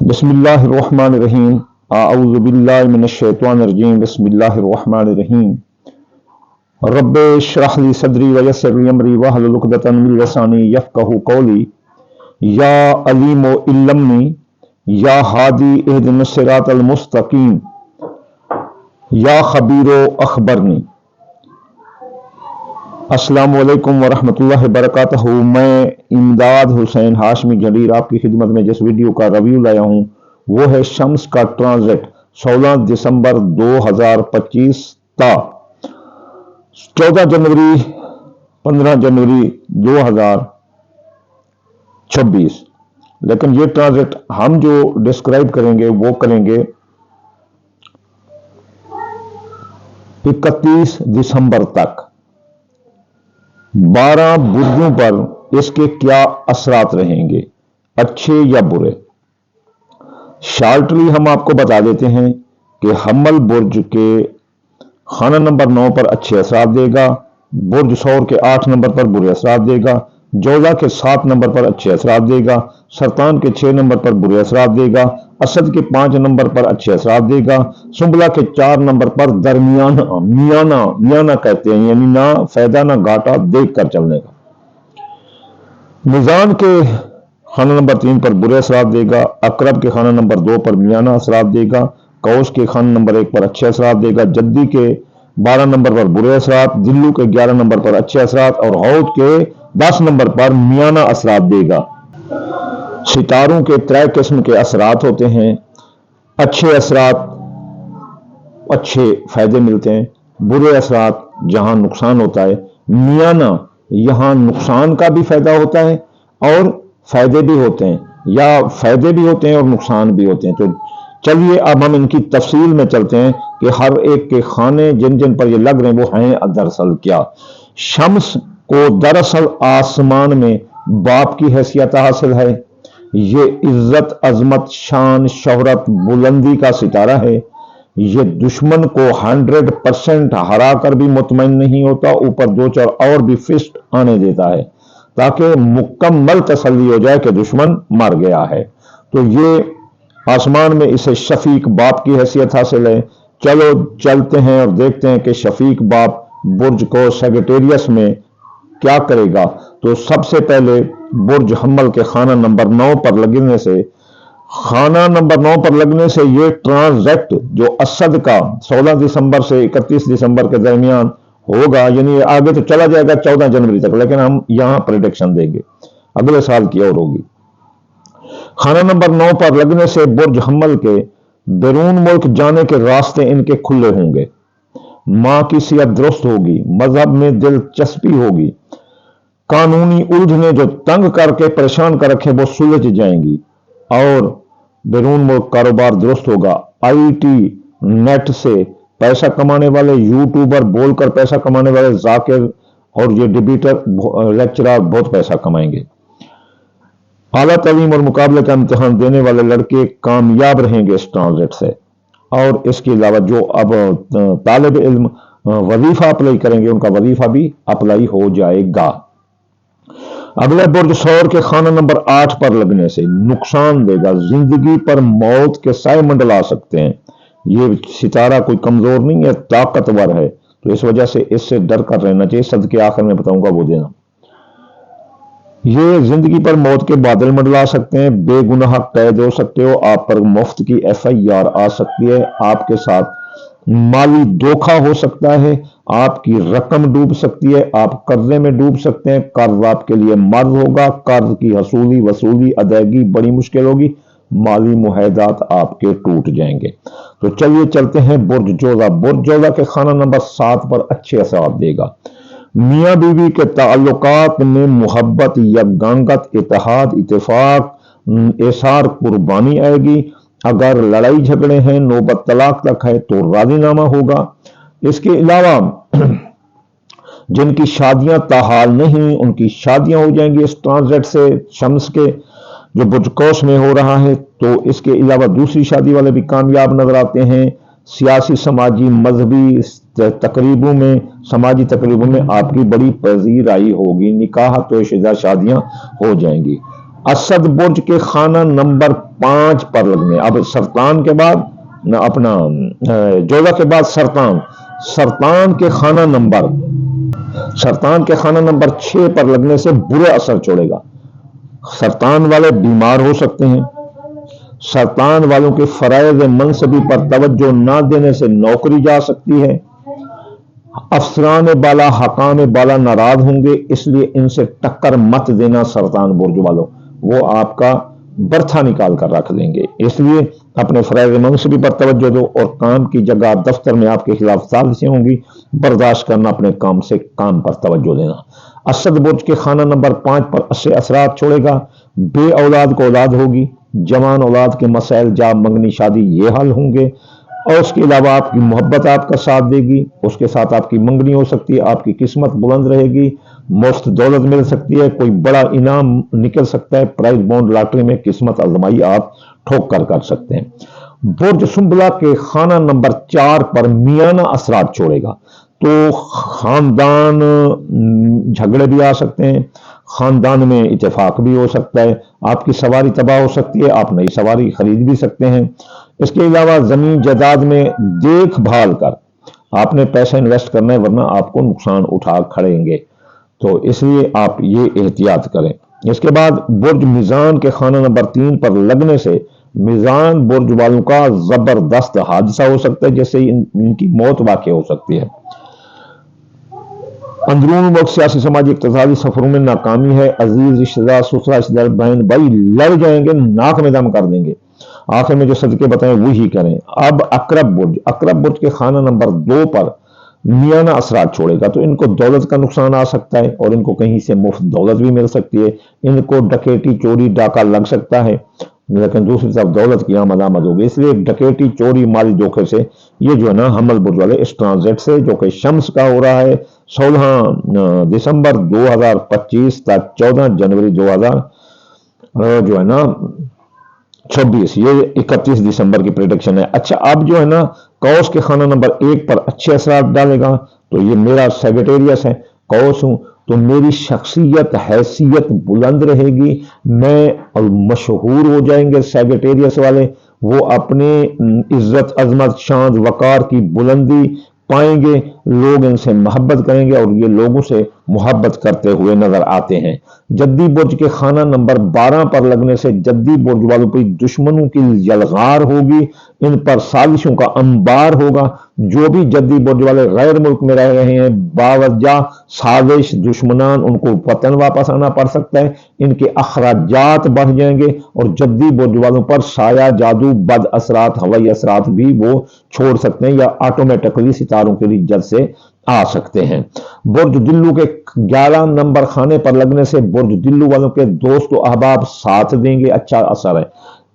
بسم اللہ الرحمن الرحیم اعوذ باللہ من الشیطان الرجیم بسم اللہ الرحمن الرحیم رب اشرح لی صدری ویسر لی امری واحلل عقدۃ من لسانی یفقہوا قولی یا علیم علمنی یا ہادی اہدنا الصراط المستقیم یا خبیر اخبرنی۔ السلام علیکم ورحمۃ اللہ وبرکاتہ۔ میں امداد حسین ہاشمی جلیل آپ کی خدمت میں جس ویڈیو کا ریویو لایا ہوں وہ ہے شمس کا ٹرانزٹ 16 دسمبر 2025 تا 14 جنوری 15 جنوری 2026۔ لیکن یہ ٹرانزٹ ہم جو ڈسکرائب کریں گے وہ کریں گے 31 دسمبر تک۔ 12 برجوں پر اس کے کیا اثرات رہیں گے، اچھے یا برے۔ شارٹلی ہم آپ کو بتا دیتے ہیں کہ حمل برج کے خانہ نمبر 9 پر اچھے اثرات دے گا، برج ثور کے 8 نمبر پر برے اثرات دے گا، جوزہ کے 7 نمبر پر اچھے اثرات دے گا، سرطان کے 6 نمبر پر برے اثرات دے گا، اسد کے 5 نمبر پر اچھے اثرات دے گا، سنبلہ کے 4 نمبر پر درمیانہ میانہ کہتے ہیں، یعنی نہ فائدہ نہ گھاٹا دیکھ کر چلنے کا۔ میزان کے خانہ نمبر 3 پر برے اثرات دے گا، عقرب کے خانہ نمبر 2 پر میانہ اثرات دے گا، قوس کے خانہ نمبر 1 پر اچھے اثرات دے گا، جدی کے 12 نمبر پر برے اثرات، دلو کے 11 نمبر پر اچھے اثرات اور حوت کے 10 نمبر پر میانہ اثرات دے گا۔ ستاروں کے 3 قسم کے اثرات ہوتے ہیں، اچھے اثرات اچھے فائدے ملتے ہیں، برے اثرات جہاں نقصان ہوتا ہے، میانہ یہاں نقصان کا بھی فائدہ ہوتا ہے اور فائدے بھی ہوتے ہیں، یا فائدے بھی ہوتے ہیں اور نقصان بھی ہوتے ہیں۔ تو چلیے اب ہم ان کی تفصیل میں چلتے ہیں کہ ہر ایک کے خانے جن جن پر یہ لگ رہے ہیں وہ ہیں دراصل کیا۔ شمس کو دراصل آسمان میں باپ کی حیثیت حاصل ہے، یہ عزت عظمت شان شہرت بلندی کا ستارہ ہے، یہ دشمن کو 100% ہرا کر بھی مطمئن نہیں ہوتا، اوپر 2-4 اور بھی فسٹ آنے دیتا ہے تاکہ مکمل تسلی ہو جائے کہ دشمن مر گیا ہے۔ تو یہ آسمان میں اسے شفیق باپ کی حیثیت حاصل ہے۔ چلو چلتے ہیں اور دیکھتے ہیں کہ شفیق باپ برج کو سیگیٹیریس میں کیا کرے گا۔ تو سب سے پہلے برج حمل کے خانہ نمبر 9 پر لگنے سے یہ ٹرانزٹ جو اسد کا 16 دسمبر سے 31 دسمبر کے درمیان ہوگا، یعنی آگے تو چلا جائے گا 14 جنوری تک، لیکن ہم یہاں پریڈکشن دیں گے اگلے سال کی اور ہوگی۔ خانہ نمبر 9 پر لگنے سے برج حمل کے بیرون ملک جانے کے راستے ان کے کھلے ہوں گے، ماں کی صحت درست ہوگی، مذہب میں دلچسپی ہوگی، قانونی الجھنیں جو تنگ کر کے پریشان کر رکھے وہ سلجھ جائیں گی، اور بیرون ملک کاروبار درست ہوگا۔ آئی ٹی نیٹ سے پیسہ کمانے والے، یوٹیوبر بول کر پیسہ کمانے والے، ذاکر اور یہ ڈیبیٹر لیکچرر بہت پیسہ کمائیں گے۔ اعلیٰ تعلیم اور مقابلے کا امتحان دینے والے لڑکے کامیاب رہیں گے اس ٹرانزٹ سے، اور اس کے علاوہ جو اب طالب علم وظیفہ اپلائی کریں گے ان کا وظیفہ بھی اپلائی ہو جائے گا۔ اگلا برج ثور کے خانہ نمبر 8 پر لگنے سے نقصان دے گا، زندگی پر موت کے سائے منڈلا سکتے ہیں۔ یہ ستارہ کوئی کمزور نہیں ہے، طاقتور ہے، تو اس وجہ سے اس سے ڈر کر رہنا چاہیے۔ صدقے آخر میں بتاؤں گا وہ دینا۔ یہ زندگی پر موت کے بادل منڈلا سکتے ہیں، بے گناہ قید ہو سکتے ہو، آپ پر مفت کی FIR آ سکتی ہے، آپ کے ساتھ مالی دھوکہ ہو سکتا ہے، آپ کی رقم ڈوب سکتی ہے، آپ قرضے میں ڈوب سکتے ہیں، قرض آپ کے لیے مرض ہوگا، قرض کی حصولی وصولی ادائیگی بڑی مشکل ہوگی، مالی معاہدات آپ کے ٹوٹ جائیں گے۔ تو چلیے چلتے ہیں برج جوزہ۔ برج جوزہ کے خانہ نمبر 7 پر اچھے اثرات دے گا، میاں بیوی کے تعلقات میں محبت، یکجانگت، اتحاد، اتفاق، ایثار، قربانی آئے گی۔ اگر لڑائی جھگڑے ہیں، نوبت طلاق تک ہے تو راضی نامہ ہوگا۔ اس کے علاوہ جن کی شادیاں تاحال نہیں ان کی شادیاں ہو جائیں گی اس ٹرانزٹ سے، شمس کے جو برج قوس میں ہو رہا ہے۔ تو اس کے علاوہ دوسری شادی والے بھی کامیاب نظر آتے ہیں۔ سیاسی سماجی مذہبی سماجی تقریبوں میں آپ کی بڑی پذیرائی ہوگی، نکاح تو شدہ شادیاں ہو جائیں گی۔ اسد برج کے خانہ نمبر 5 پر لگنے، اب سرطان کے بعد اپنا جوزہ کے بعد سرطان کے خانہ نمبر 6 پر لگنے سے برے اثر چھوڑے گا۔ سرطان والے بیمار ہو سکتے ہیں، سرطان والوں کے فرائض منصبی پر توجہ نہ دینے سے نوکری جا سکتی ہے، افسران بالا حکام بالا ناراض ہوں گے، اس لیے ان سے ٹکر مت دینا سرطان برج والوں، وہ آپ کا برتھا نکال کر رکھ دیں گے، اس لیے اپنے فرائض منصبی پر توجہ دو، اور کام کی جگہ دفتر میں آپ کے خلاف سازشیں ہوں گی، برداشت کرنا، اپنے کام سے کام پر توجہ دینا۔ اسد برج کے خانہ نمبر 5 پر سے اثرات چھوڑے گا، بے اولاد کو اولاد ہوگی، جوان اولاد کے مسائل جاب منگنی شادی یہ حل ہوں گے، اور اس کے علاوہ آپ کی محبت آپ کا ساتھ دے گی، اس کے ساتھ آپ کی منگنی ہو سکتی ہے، آپ کی قسمت بلند رہے گی، مفت دولت مل سکتی ہے، کوئی بڑا انعام نکل سکتا ہے، پرائز بونڈ لاٹری میں قسمت آزمائی آپ ٹھوک کر سکتے ہیں۔ برج سنبلہ کے خانہ نمبر 4 پر میانہ اثرات چھوڑے گا، تو خاندان جھگڑے بھی آ سکتے ہیں، خاندان میں اتفاق بھی ہو سکتا ہے، آپ کی سواری تباہ ہو سکتی ہے، آپ نئی سواری خرید بھی سکتے ہیں۔ اس کے علاوہ زمین جائیداد میں دیکھ بھال کر آپ نے پیسہ انویسٹ کرنا ہے، ورنہ آپ کو نقصان اٹھا کھڑیں گے، تو اس لیے آپ یہ احتیاط کریں۔ اس کے بعد برج میزان کے خانہ نمبر 3 پر لگنے سے میزان برج والوں کا زبردست حادثہ ہو سکتا ہے، جیسے ان کی موت واقع ہو سکتی ہے۔ اندرون ملک سیاسی سماجی اقتصادی سفروں میں ناکامی ہے، عزیز رشتہ دار سسرا رشتہ دار بہن بھائی لڑ جائیں گے، ناک میں دم کر دیں گے، آخر میں جو صدقے بتائیں وہی کریں۔ اب اقرب برج کے خانہ نمبر 2 پر میانہ اثرات چھوڑے گا، تو ان کو دولت کا نقصان آ سکتا ہے، اور ان کو کہیں سے مفت دولت بھی مل سکتی ہے، ان کو ڈکیٹی چوری ڈاکہ لگ سکتا ہے، لیکن دوسری طرف دولت کی آمد ہوگی، اس لیے ڈکیٹی چوری مالی دھوکے سے یہ جو ہے نا حمل برج والے اس ٹرانزٹ سے جو کہ شمس کا ہو رہا ہے 16 دسمبر 2025 تک 14 جنوری 2000 جو ہے نا 26، یہ 31 دسمبر کی پریڈکشن ہے۔ اچھا، اب جو ہے نا قوس کے خانہ نمبر 1 پر اچھے اثرات ڈالے گا، تو یہ میرا سیگیٹیریس ہے، قوس ہوں، تو میری شخصیت حیثیت بلند رہے گی، میں مشہور ہو جائیں گے سیگیٹیریس والے، وہ اپنے عزت عظمت شان وقار کی بلندی پائیں گے، لوگ ان سے محبت کریں گے، اور یہ لوگوں سے محبت کرتے ہوئے نظر آتے ہیں۔ جدی برج کے خانہ نمبر 12 پر لگنے سے جدی برج والوں پر دشمنوں کی یلغار ہوگی، ان پر سازشوں کا انبار ہوگا، جو بھی جدی برج والے غیر ملک میں رہ رہے ہیں باوجہ سازش دشمنان ان کو وطن واپس آنا پڑ سکتا ہے، ان کے اخراجات بڑھ جائیں گے، اور جدی برج والوں پر سایہ جادو بد اثرات ہوائی اثرات بھی وہ چھوڑ سکتے ہیں، یا آٹومیٹکلی ستاروں کے لیے جد سے آ سکتے ہیں۔ برج دلو کے 11 نمبر خانے پر لگنے سے برج دلو والوں کے دوست و احباب ساتھ دیں گے، اچھا اثر ہے،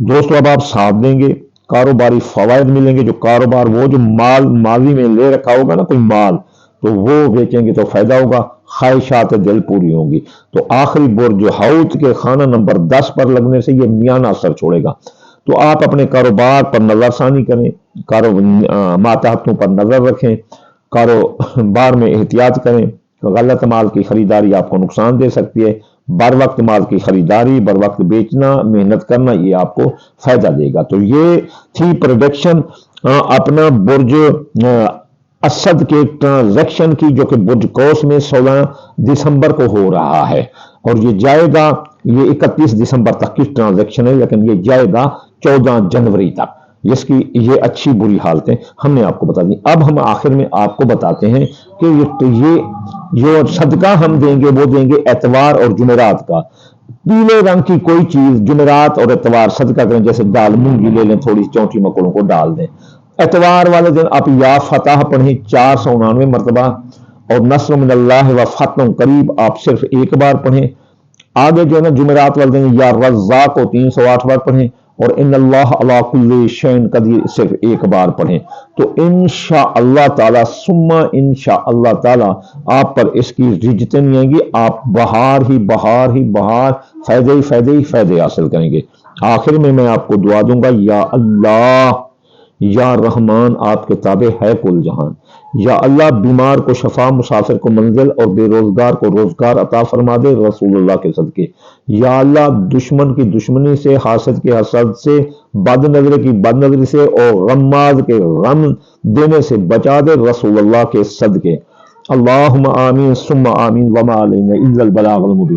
دوست و احباب ساتھ دیں گے، کاروباری فوائد ملیں گے، جو کاروبار وہ جو مال ماضی میں لے رکھا ہوگا نا کوئی مال، تو وہ بیچیں گے تو فائدہ ہوگا، خواہشات دل پوری ہوں گی۔ تو آخری برج حوت کے خانہ نمبر 10 پر لگنے سے یہ میانہ اثر چھوڑے گا، تو آپ اپنے کاروبار پر نظر ثانی کریں، ماتحتوں پر نظر رکھیں، کاروبار میں احتیاط کریں، غلط مال کی خریداری آپ کو نقصان دے سکتی ہے، بر وقت مال کی خریداری، بر وقت بیچنا، محنت کرنا، یہ آپ کو فائدہ دے گا۔ تو یہ تھی پریڈکشن اپنا برج اسد کے ٹرانزیکشن کی، جو کہ برج قوس میں 16 دسمبر کو ہو رہا ہے، اور یہ جائے گا، یہ 31 دسمبر تک کی ٹرانزیکشن ہے، لیکن یہ جائے گا 14 جنوری تک، اس کی یہ اچھی بری حالتیں ہم نے آپ کو بتا دی۔ اب ہم آخر میں آپ کو بتاتے ہیں کہ یہ جو صدقہ ہم دیں گے وہ دیں گے اتوار اور جمعرات کا، پیلے رنگ کی کوئی چیز جمعرات اور اتوار صدقہ کریں، جیسے دال مونگی لے لیں، تھوڑی چونٹی مکڑوں کو ڈال دیں۔ اتوار والے دن آپ یا فتح پڑھیں 499 مرتبہ، اور نصر من اللہ و فتح قریب آپ صرف ایک بار پڑھیں۔ آگے جو ہے نا جمعرات والے دن یا رزاق کو 308 بار پڑھیں، اور ان اللہ علی کل شیء قدیر صرف ایک بار پڑھیں، تو انشاءاللہ تعالی ثم انشاءاللہ تعالی آپ پر اس کی رجتیں نہیں آئیں گی، آپ بہار ہی بہار فائدے حاصل کریں گے۔ آخر میں آپ کو دعا دوں گا، یا اللہ یا رحمان آپ کے تابع ہے کل جہان۔ یا اللہ بیمار کو شفا، مسافر کو منزل اور بے روزگار کو روزگار عطا فرما دے رسول اللہ کے صدقے۔ یا اللہ دشمن کی دشمنی سے، حاسد کے حسد سے، بد نظر کی بد نظری سے اور غماز کے غم دینے سے بچا دے رسول اللہ کے صدقے۔ اللہم آمین ثم آمین وما علینا الا البلاغ المبین۔